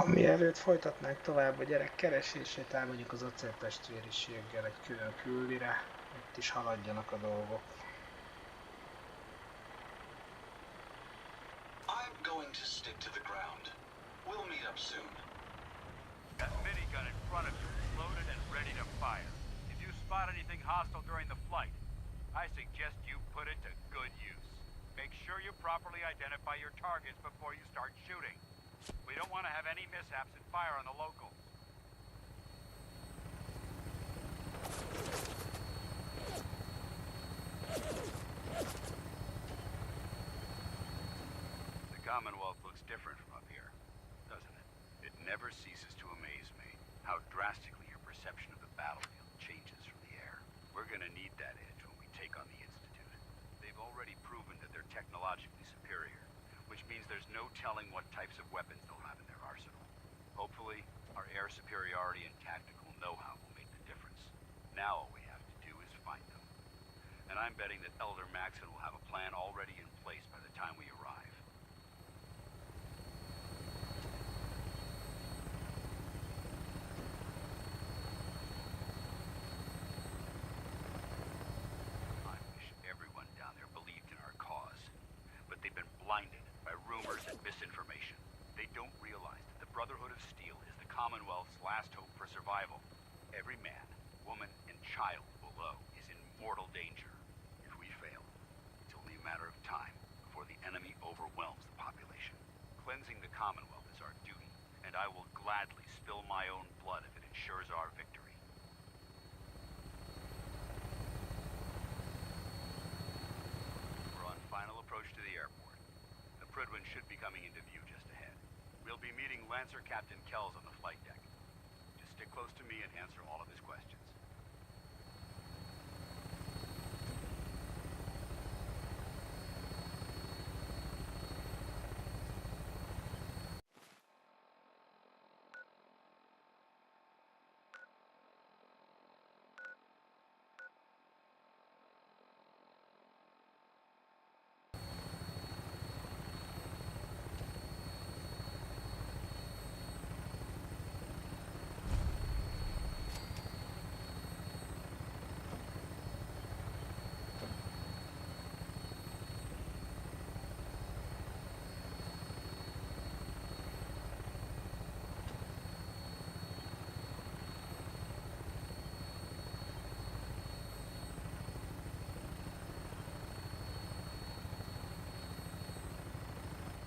Mielőtt folytatnánk tovább a gyerek keresését, elmegyünk az Acél testvériséggel egy külön külvire, itt is haladjanak a dolgok. I'm going to stick to the ground. We'll meet up soon. That minigun in front of you is loaded and ready to fire. If you spot anything hostile during the flight, I suggest you put it to good use. Make sure you properly identify your targets before you start shooting. We don't want to have any mishaps and fire on the locals. The Commonwealth looks different from up here, doesn't it? It never ceases to amaze me how drastically your perception of the battlefield changes from the air. We're gonna need that edge when we take on the Institute. They've already proven that they're technologically superior, which means there's no telling what types of weapons they'll have in their arsenal. Hopefully, our air superiority and tactical know-how will make the difference. Now all we have to do is find them. And I'm betting that Elder Maxon will have a plan already in place by the time we arrive. I wish everyone down there believed in our cause, but they've been blinded by rumors and misinformation. They don't realize that the Brotherhood of Steel is the Commonwealth's last hope for survival. Every man, woman, and child below is in mortal danger. If we fail, it's only a matter of time before the enemy overwhelms the population. Cleansing the Commonwealth is our duty, and I will gladly spill my own blood if it ensures our victory. We're on final approach to the airport. The Prydwen should be coming into view just ahead. We'll be meeting Lancer Captain Kells on the flight deck. Just stick close to me and answer all of his questions.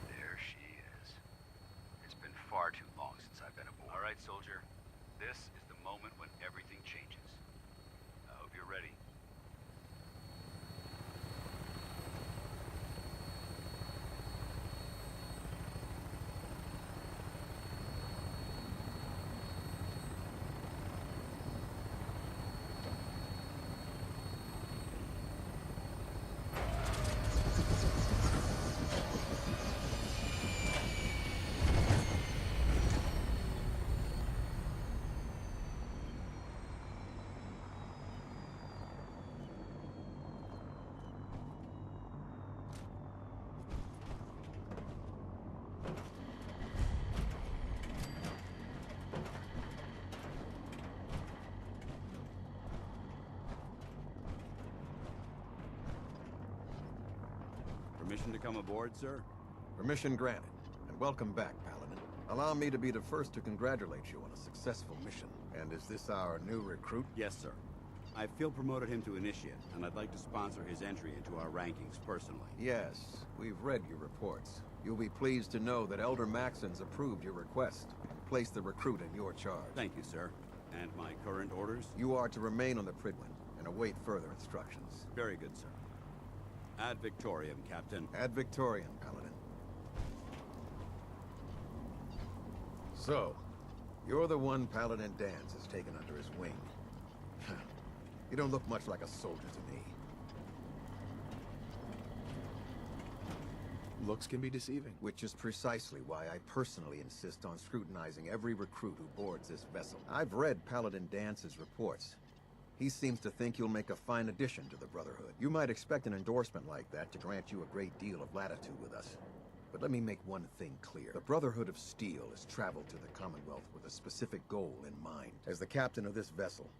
There she is. It's been far too long since I've been aboard. All right, soldier. This is the moment when everything changes. I hope you're ready. Permission to come aboard, sir? Permission granted, and welcome back, Paladin. Allow me to be the first to congratulate you on a successful mission. And is this our new recruit? Yes, sir. I feel promoted him to initiate, and I'd like to sponsor his entry into our rankings personally. Yes, we've read your reports. You'll be pleased to know that Elder Maxon's approved your request and placed the recruit in your charge. Thank you, sir. And my current orders? You are to remain on the Prydwen and await further instructions. Very good, sir. Ad Victoriam, Captain. Ad Victoriam, Paladin. So, you're the one Paladin Danse has taken under his wing. You don't look much like a soldier to me. Looks can be deceiving. Which is precisely why I personally insist on scrutinizing every recruit who boards this vessel. I've read Paladin Dance's reports. He seems to think you'll make a fine addition to the Brotherhood. You might expect an endorsement like that to grant you a great deal of latitude with us. But let me make one thing clear. The Brotherhood of Steel has traveled to the Commonwealth with a specific goal in mind. As the captain of this vessel,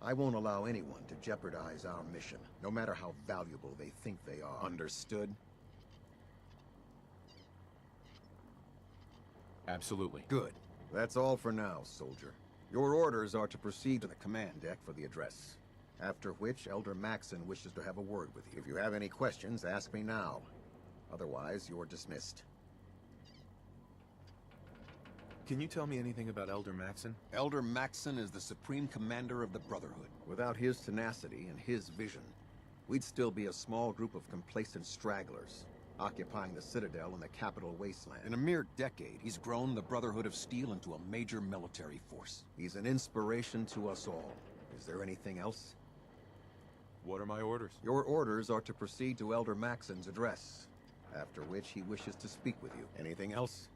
I won't allow anyone to jeopardize our mission, no matter how valuable they think they are. Understood? Absolutely. Good. That's all for now, soldier. Your orders are to proceed to the command deck for the address. After which, Elder Maxon wishes to have a word with you. If you have any questions, ask me now. Otherwise, you're dismissed. Can you tell me anything about Elder Maxon? Elder Maxon is the Supreme Commander of the Brotherhood. Without his tenacity and his vision, we'd still be a small group of complacent stragglers, occupying the Citadel in the capital wasteland. In a mere decade, he's grown the Brotherhood of Steel into a major military force. He's an inspiration to us all. Is there anything else? What are my orders? Your orders are to proceed to Elder Maxon's address, after which he wishes to speak with you. Anything else?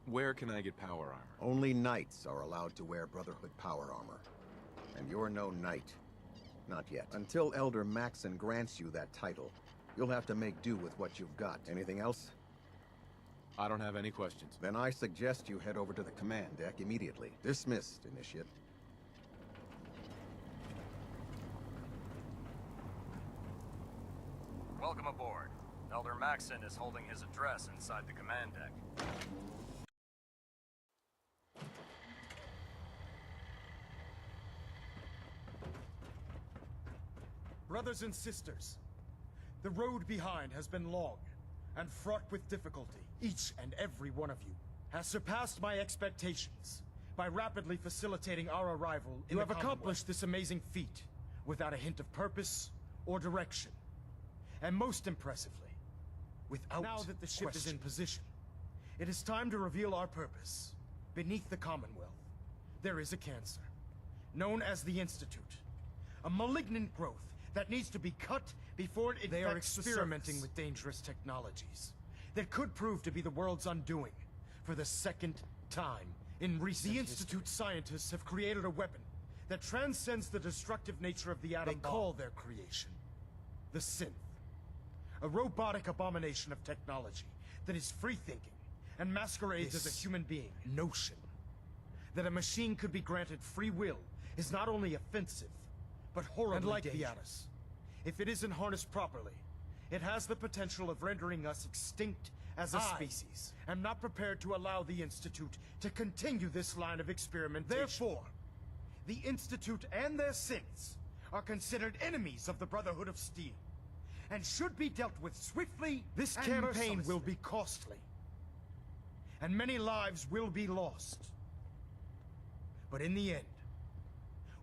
Where can I get power armor? Only knights are allowed to wear Brotherhood power armor. And you're no knight. Not yet. Until Elder Maxon grants you that title, you'll have to make do with what you've got. Anything else? I don't have any questions. Then I suggest you head over to the command deck immediately. Dismissed, Initiate. Welcome aboard. Elder Maxon is holding his address inside the command deck. Brothers and sisters, the road behind has been long and fraught with difficulty. Each and every one of you has surpassed my expectations by rapidly facilitating our arrival in the Commonwealth. You have accomplished this amazing feat without a hint of purpose or direction. And most impressively, without now that the ship is in position, it is time to reveal our purpose. Beneath the Commonwealth, there is a cancer, known as the Institute. A malignant growth that needs to be cut before it infects the surface. They are experimenting with dangerous technologies that could prove to be the world's undoing for the second time in recent history. The Institute scientists have created a weapon that transcends the destructive nature of the atom bomb. They call their creation the Synth. A robotic abomination of technology that is free-thinking and masquerades as a human being. Notion that a machine could be granted free will is not only offensive, but horribly dangerous. If it isn't harnessed properly, it has the potential of rendering us extinct as a species. I am not prepared to allow the Institute to continue this line of experimentation. Therefore, the Institute and their synths are considered enemies of the Brotherhood of Steel, and should be dealt with swiftly. This campaign will be costly, and many lives will be lost. But in the end,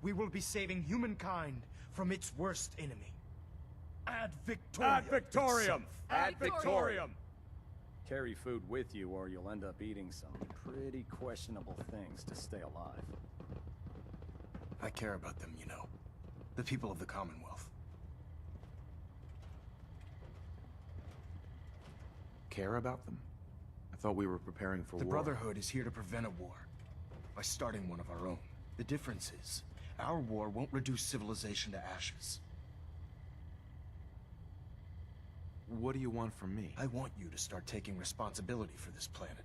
we will be saving humankind from its worst enemy. Ad Victoriam! Ad Victoriam! Ad Victoriam! Carry food with you or you'll end up eating some pretty questionable things to stay alive. I care about them, you know. The people of the Commonwealth. Care about them? I thought we were preparing for war. The Brotherhood is here to prevent a war by starting one of our own. The difference is, our war won't reduce civilization to ashes. What do you want from me? I want you to start taking responsibility for this planet.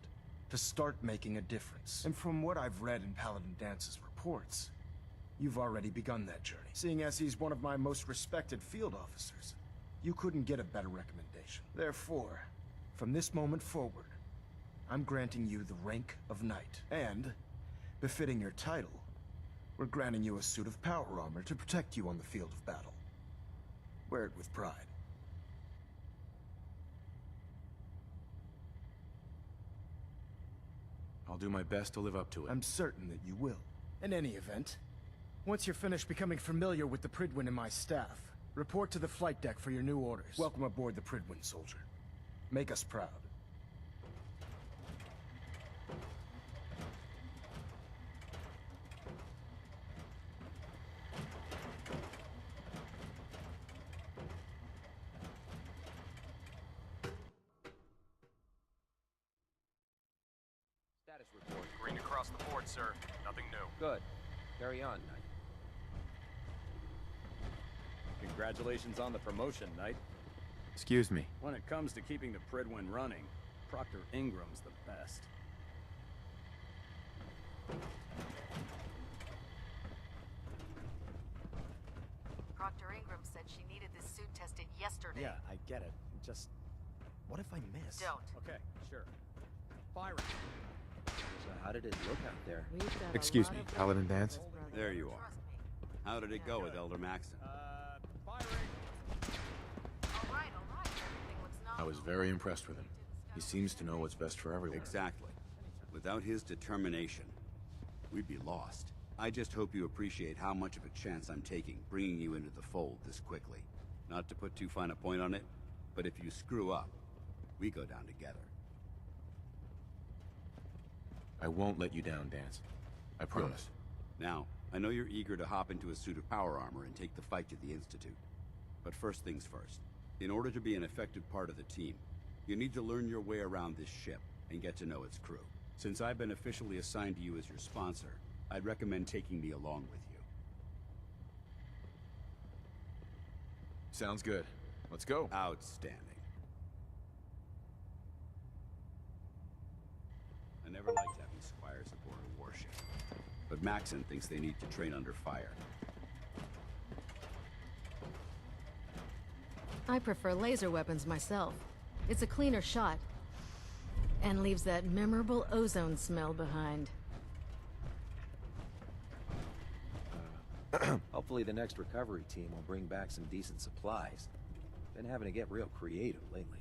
To start making a difference. And from what I've read in Paladin Dance's reports, you've already begun that journey. Seeing as he's one of my most respected field officers, you couldn't get a better recommendation. Therefore, from this moment forward, I'm granting you the rank of Knight. And, befitting your title, we're granting you a suit of power armor to protect you on the field of battle. Wear it with pride. I'll do my best to live up to it. I'm certain that you will. In any event, once you're finished becoming familiar with the Pridwin and my staff, report to the flight deck for your new orders. Welcome aboard the Pridwin, soldier. Make us proud. Status report. Green across the board, sir. Nothing new. Good. Carry on, Knight. Congratulations on the promotion, Knight. Excuse me. When it comes to keeping the Pridwin running, Proctor Ingram's the best. Proctor Ingram said she needed this suit tested yesterday. Yeah, I get it. Just... what if I miss? Don't. Okay, sure. Firing. So how did it look out there? We've got Excuse a lot me, of Paladin Dance? There you are. Trust me. How did it go with Elder Maxon? Firing. All right. Everything looks I was very impressed with him. He seems to know what's best for everyone. Exactly. Without his determination, we'd be lost. I just hope you appreciate how much of a chance I'm taking bringing you into the fold this quickly. Not to put too fine a point on it, but if you screw up, we go down together. I won't let you down, Dance. I promise. Now, I know you're eager to hop into a suit of power armor and take the fight to the Institute. But first things first. In order to be an effective part of the team, you need to learn your way around this ship and get to know its crew. Since I've been officially assigned to you as your sponsor, I'd recommend taking me along with you. Sounds good. Let's go. Outstanding. I never liked having squires aboard a warship, but Maxon thinks they need to train under fire. I prefer laser weapons myself. It's a cleaner shot, and leaves that memorable ozone smell behind. Hopefully the next recovery team will bring back some decent supplies. Been having to get real creative lately.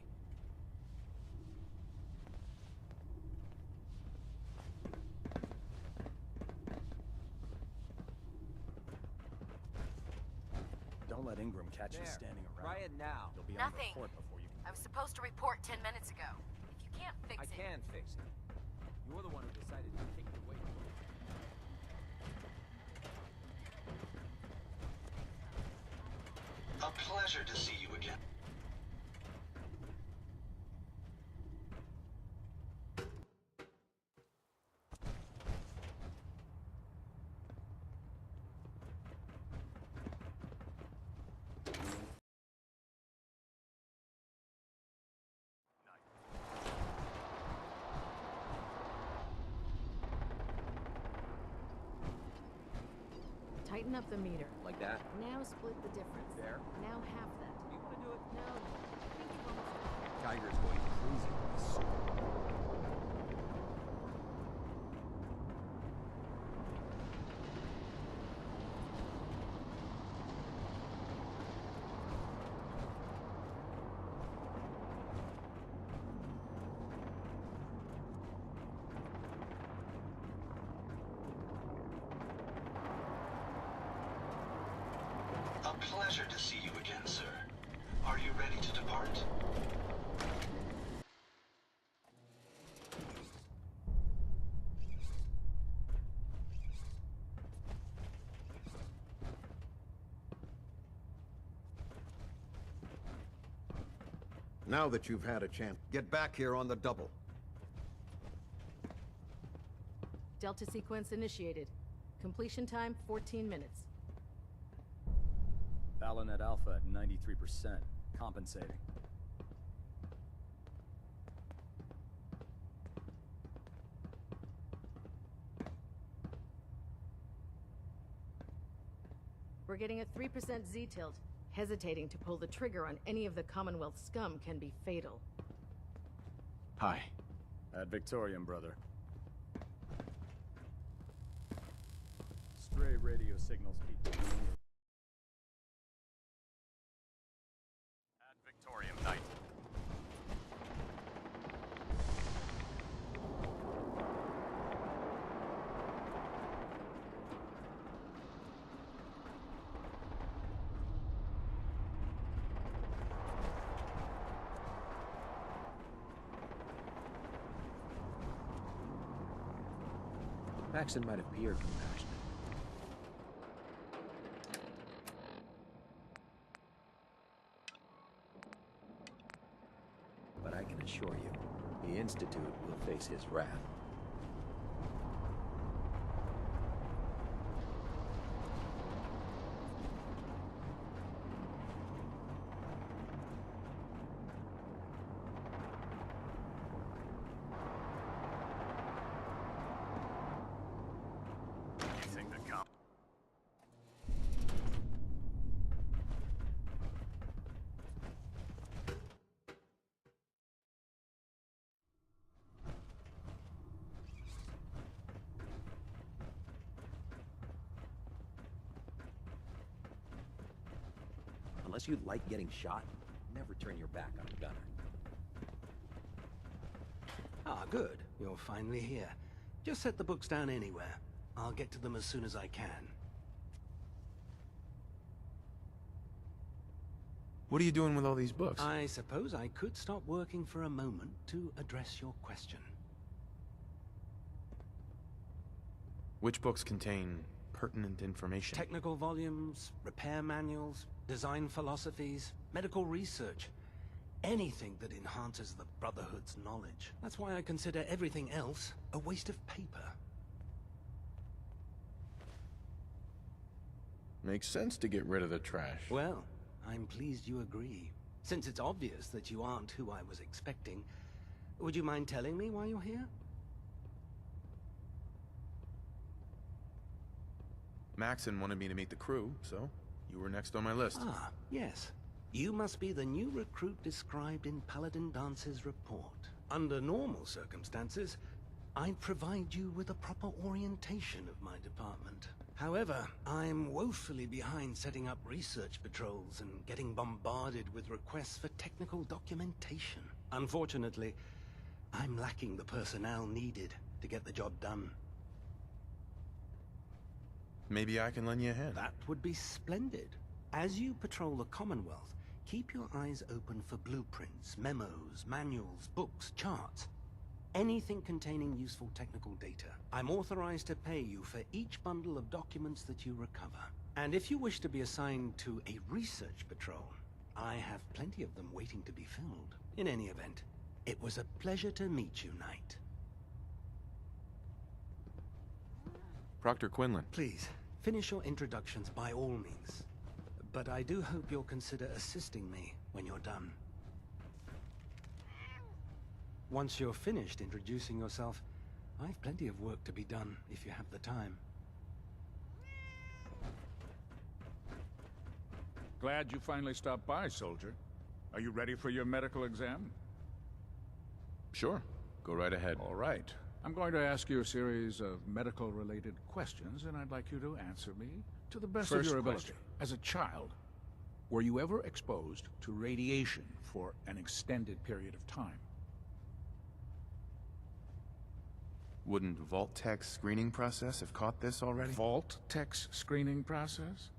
Don't let Ingram catch you There, standing around. try it now. You'll be Nothing. on report before you can... I was supposed to report 10 minutes ago. If you can't fix I it... can fix it. You're the one who decided to take it away from me. A pleasure to see you again. Tighten up the meter. Like that? Now split the difference. There. Now half that. You want to do it? No. I think you've almost... Tiger's going crazy with this suit. A pleasure to see you again, sir. Are you ready to depart? Now that you've had a chance, get back here on the double. Delta sequence initiated. Completion time, 14 minutes. Ballanet Alpha at 93%. Compensating. We're getting a 3% Z-tilt. Hesitating to pull the trigger on any of the Commonwealth scum can be fatal. Hi. Ad Victoriam, brother. Stray radio signals keep... Ad Victoriam, Knight. Maxon might appear compassionate. But I can assure you, the Institute will face his wrath. Unless you like getting shot, never turn your back on a gunner. Ah, good. You're finally here. Just set the books down anywhere. I'll get to them as soon as I can. What are you doing with all these books? I suppose I could stop working for a moment to address your question. Which books contain pertinent information? Technical volumes, repair manuals, design philosophies, medical research. Anything that enhances the Brotherhood's knowledge. That's why I consider everything else a waste of paper. Makes sense to get rid of the trash. Well, I'm pleased you agree. Since it's obvious that you aren't who I was expecting, would you mind telling me why you're here? Maxon wanted me to meet the crew, so you were next on my list. Ah, yes. You must be the new recruit described in Paladin Dance's report. Under normal circumstances, I'd provide you with a proper orientation of my department. However, I'm woefully behind setting up research patrols and getting bombarded with requests for technical documentation. Unfortunately, I'm lacking the personnel needed to get the job done. Maybe I can lend you a hand. That would be splendid. As you patrol the Commonwealth, keep your eyes open for blueprints, memos, manuals, books, charts. Anything containing useful technical data. I'm authorized to pay you for each bundle of documents that you recover. And if you wish to be assigned to a research patrol, I have plenty of them waiting to be filled. In any event, it was a pleasure to meet you, Knight. Proctor Quinlan. Please, finish your introductions by all means. But I do hope you'll consider assisting me when you're done. Once you're finished introducing yourself, I've plenty of work to be done if you have the time. Glad you finally stopped by, soldier. Are you ready for your medical exam? Sure. Go right ahead. All right. I'm going to ask you a series of medical-related questions, and I'd like you to answer me to the best of your ability. As a child, were you ever exposed to radiation for an extended period of time? Wouldn't Vault-Tech's screening process have caught this already? Vault-Tech's screening process?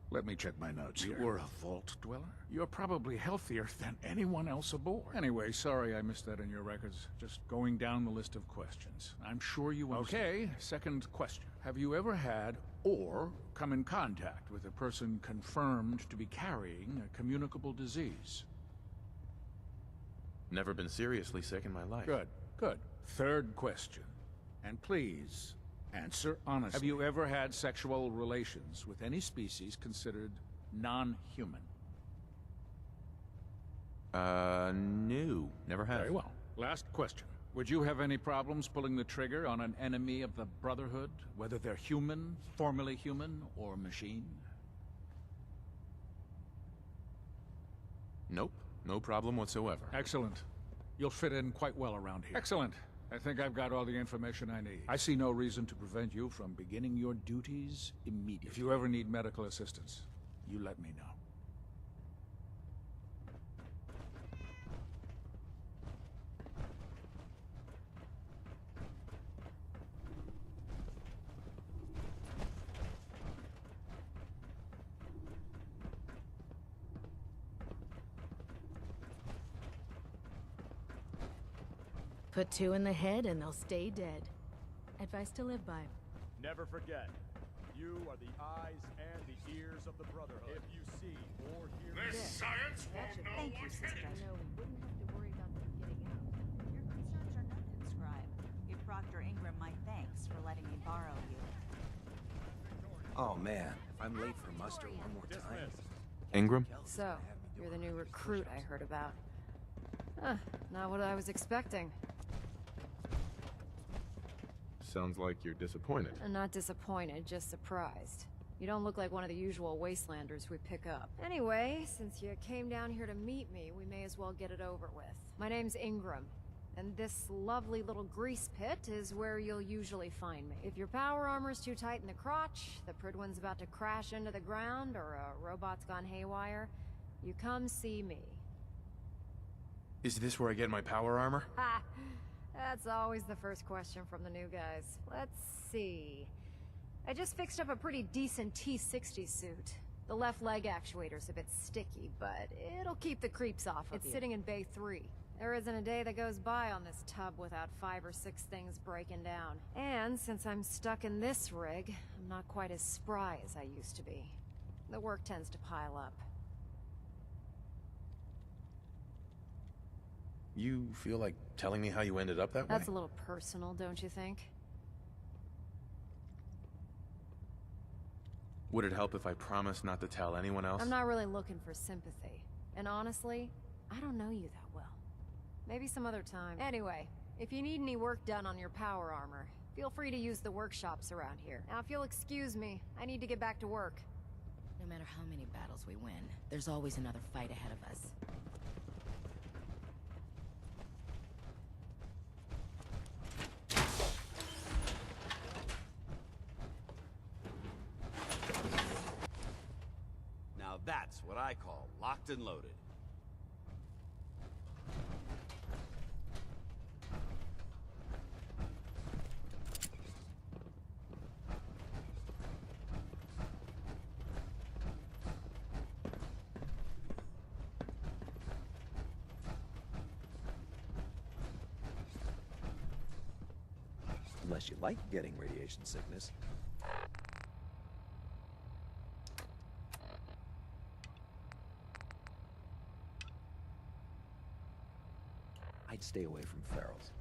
Let me check my notes here. You were a vault dweller? You're probably healthier than anyone else aboard. Anyway, sorry I missed that in your records. Just going down the list of questions. I'm sure you understand. Okay, second question. Have you ever had or come in contact with a person confirmed to be carrying a communicable disease? Never been seriously sick in my life. Good, good. Third question. And please, answer honestly. Have you ever had sexual relations with any species considered non-human? No. Never have. Very well. Last question. Would you have any problems pulling the trigger on an enemy of the Brotherhood, whether they're human, formerly human, or machine? Nope. No problem whatsoever. Excellent. You'll fit in quite well around here. Excellent. I think I've got all the information I need. I see no reason to prevent you from beginning your duties immediately. If you ever need medical assistance, you let me know. Put two in the head and they'll stay dead. Advice to live by. Never forget, you are the eyes and the ears of the Brotherhood. If you see or hear This science won't know what hit it. No, we wouldn't have to worry about them getting out. Your concerns are nothing, Scribe. Give Proctor Ingram my thanks for letting me borrow you. Oh man, if I'm late for muster one more time. Ingram? So, you're the new recruit I heard about. Not what I was expecting. Sounds like you're disappointed. Not disappointed, just surprised. You don't look like one of the usual wastelanders we pick up. Anyway, since you came down here to meet me, we may as well get it over with. My name's Ingram, and this lovely little grease pit is where you'll usually find me. If your power armor's too tight in the crotch, the Pridwin's about to crash into the ground, or a robot's gone haywire, you come see me. Is this where I get my power armor? Ha! That's always the first question from the new guys. Let's see. I just fixed up a pretty decent T-60 suit. The left leg actuator's a bit sticky, but it'll keep the creeps off of you. It's sitting in Bay 3. There isn't a day that goes by on this tub without 5 or 6 things breaking down. And since I'm stuck in this rig, I'm not quite as spry as I used to be. The work tends to pile up. You feel like telling me how you ended up that way? That's a little personal, don't you think? Would it help if I promised not to tell anyone else? I'm not really looking for sympathy. And honestly, I don't know you that well. Maybe some other time. Anyway, if you need any work done on your power armor, feel free to use the workshops around here. Now, if you'll excuse me, I need to get back to work. No matter how many battles we win, there's always another fight ahead of us. Now that's what I call locked and loaded. Unless you like getting radiation sickness. I'd stay away from ferals.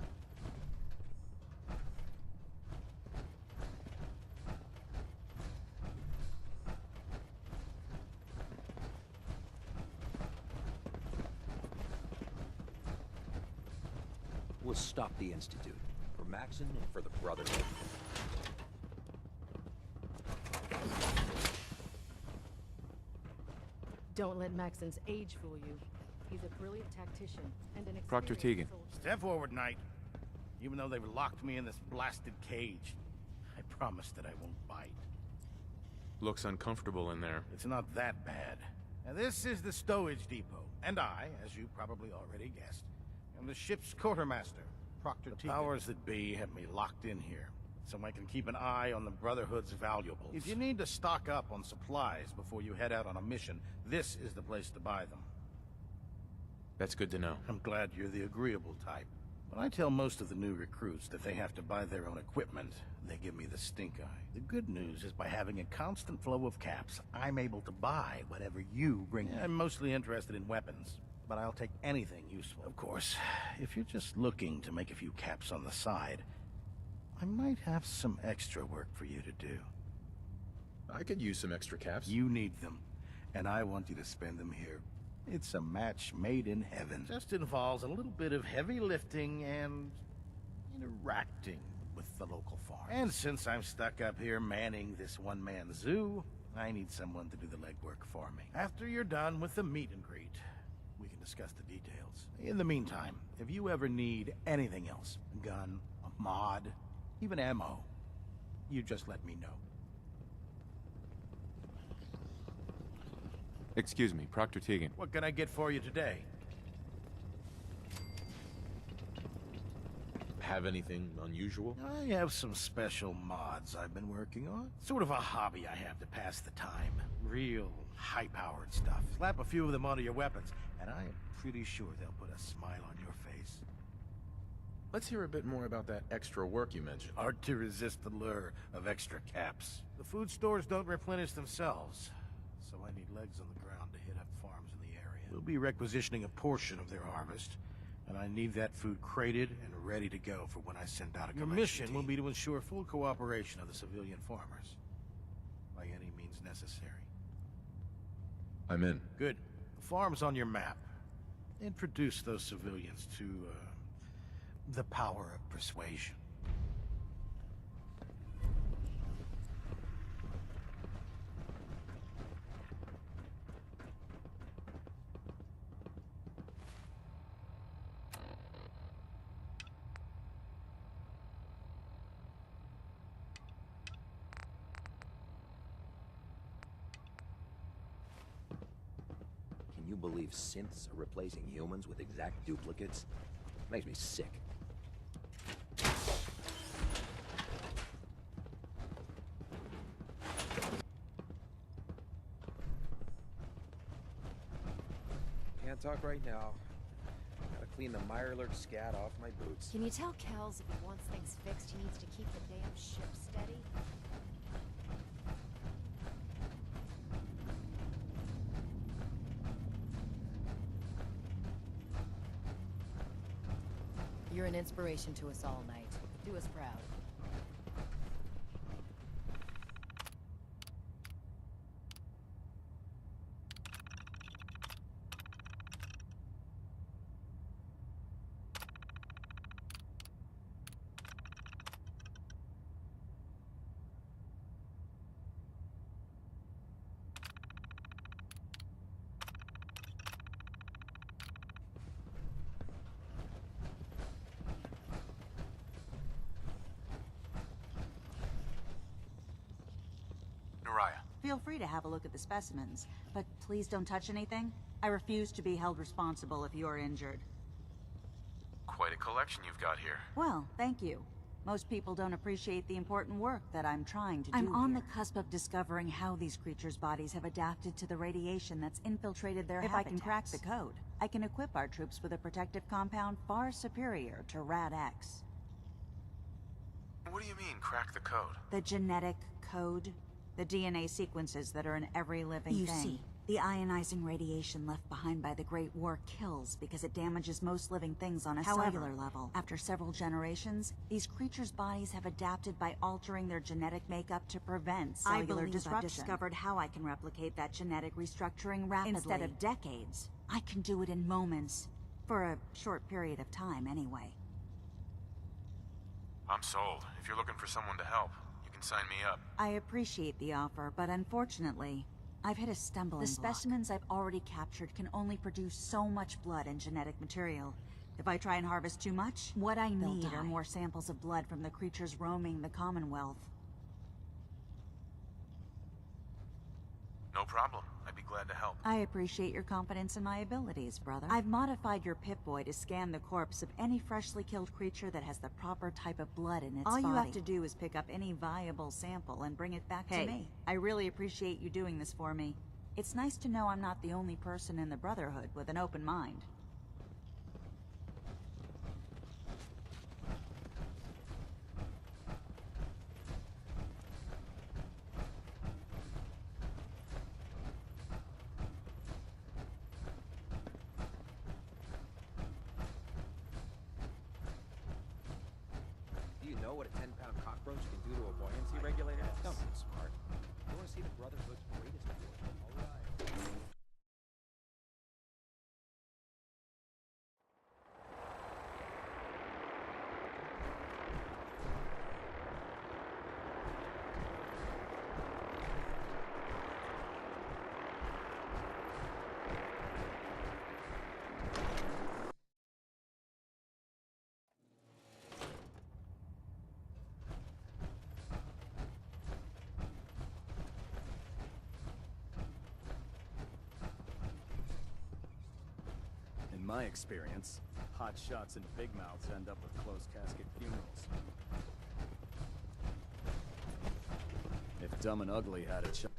We'll stop the Institute. For Maxon and for the Brotherhood. Don't let Maxon's age fool you. He's a brilliant tactician and an Proctor experienced Tegan. soldier. Step forward, Knight. Even though they've locked me in this blasted cage, I promise that I won't bite. Looks uncomfortable in there. It's not that bad. Now, this is the stowage depot, and I, as you probably already guessed, am the ship's quartermaster, Proctor Tegan. The powers that be have me locked in here, so I can keep an eye on the Brotherhood's valuables. If you need to stock up on supplies before you head out on a mission, this is the place to buy them. That's good to know. I'm glad you're the agreeable type. When I tell most of the new recruits that they have to buy their own equipment, they give me the stink eye. The good news is by having a constant flow of caps, I'm able to buy whatever you bring me. I'm mostly interested in weapons, but I'll take anything useful. Of course, if you're just looking to make a few caps on the side, I might have some extra work for you to do. I could use some extra caps. You need them, and I want you to spend them here. It's a match made in heaven. Just involves a little bit of heavy lifting and interacting with the local farm. And since I'm stuck up here manning this one-man zoo, I need someone to do the legwork for me. After you're done with the meet and greet, we can discuss the details. In the meantime, if you ever need anything else, a gun, a mod, even ammo, you just let me know. Excuse me, Proctor Tegan. What can I get for you today? Have anything unusual? I have some special mods I've been working on. Sort of a hobby I have to pass the time. Real high-powered stuff. Slap a few of them onto your weapons, and I am pretty sure they'll put a smile on your face. Let's hear a bit more about that extra work you mentioned. Hard to resist the lure of extra caps. The food stores don't replenish themselves, so I need legs on the ground to hit up farms in the area. We'll be requisitioning a portion of their harvest, and I need that food crated and ready to go for when I send out a commission. Your mission will be to ensure full cooperation of the civilian farmers, by any means necessary. I'm in. Good. The farm's on your map. Introduce those civilians to, the power of persuasion. Can who believe synths are replacing humans with exact duplicates makes me sick. Can't talk right now. Gotta clean the mirelurk scat off my boots. Can you tell Kells if he wants things fixed, he needs to keep the damn ship steady? You're an inspiration to us all, Knight. Do us proud. Feel free to have a look at the specimens, but please don't touch anything. I refuse to be held responsible if you're injured. Quite a collection you've got here. Well, thank you. Most people don't appreciate the important work that I'm trying to do. I'm on the cusp of discovering how these creatures' bodies have adapted to the radiation that's infiltrated their habitats. If I can crack the code, I can equip our troops with a protective compound far superior to Rad-X. What do you mean, crack the code? The genetic code. The DNA sequences that are in every living thing. You see, the ionizing radiation left behind by the Great War kills because it damages most living things on a cellular level. After several generations, these creatures' bodies have adapted by altering their genetic makeup to prevent cellular disruption. I've discovered how I can replicate that genetic restructuring rapidly. Instead of decades, I can do it in moments. For a short period of time, anyway. I'm sold. If you're looking for someone to help, sign me up. I appreciate the offer, but unfortunately, I've hit a stumbling block. The specimens I've already captured can only produce so much blood and genetic material. If I try and harvest too much, what I need are more samples of blood from the creatures roaming the Commonwealth. No problem. I'd be glad to help. I appreciate your confidence in my abilities, brother. I've modified your Pip-Boy to scan the corpse of any freshly killed creature that has the proper type of blood in its body. All you have to do is pick up any viable sample and bring it back to me. I really appreciate you doing this for me. It's nice to know I'm not the only person in the Brotherhood with an open mind. What a 10-pound cockroach can do to a buoyancy regulator? Don't be smart. You want to see the Brotherhood's greatest war? All right. In my experience, hot shots and big mouths end up with closed casket funerals. If Dumb and Ugly had a shot.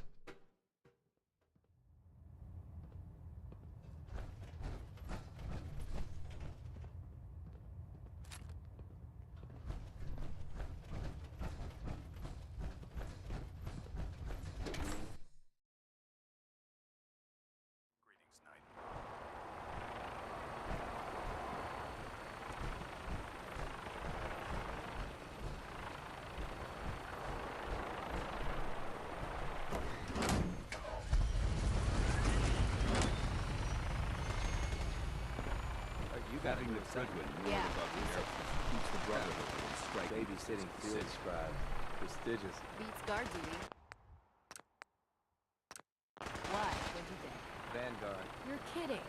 Having the Fredwin Yeah. above the air keeps the Brotherhood from striking. Babysitting field scribe. Prestigious. Beats guard duty. Why? What'd you think? Vanguard. You're kidding.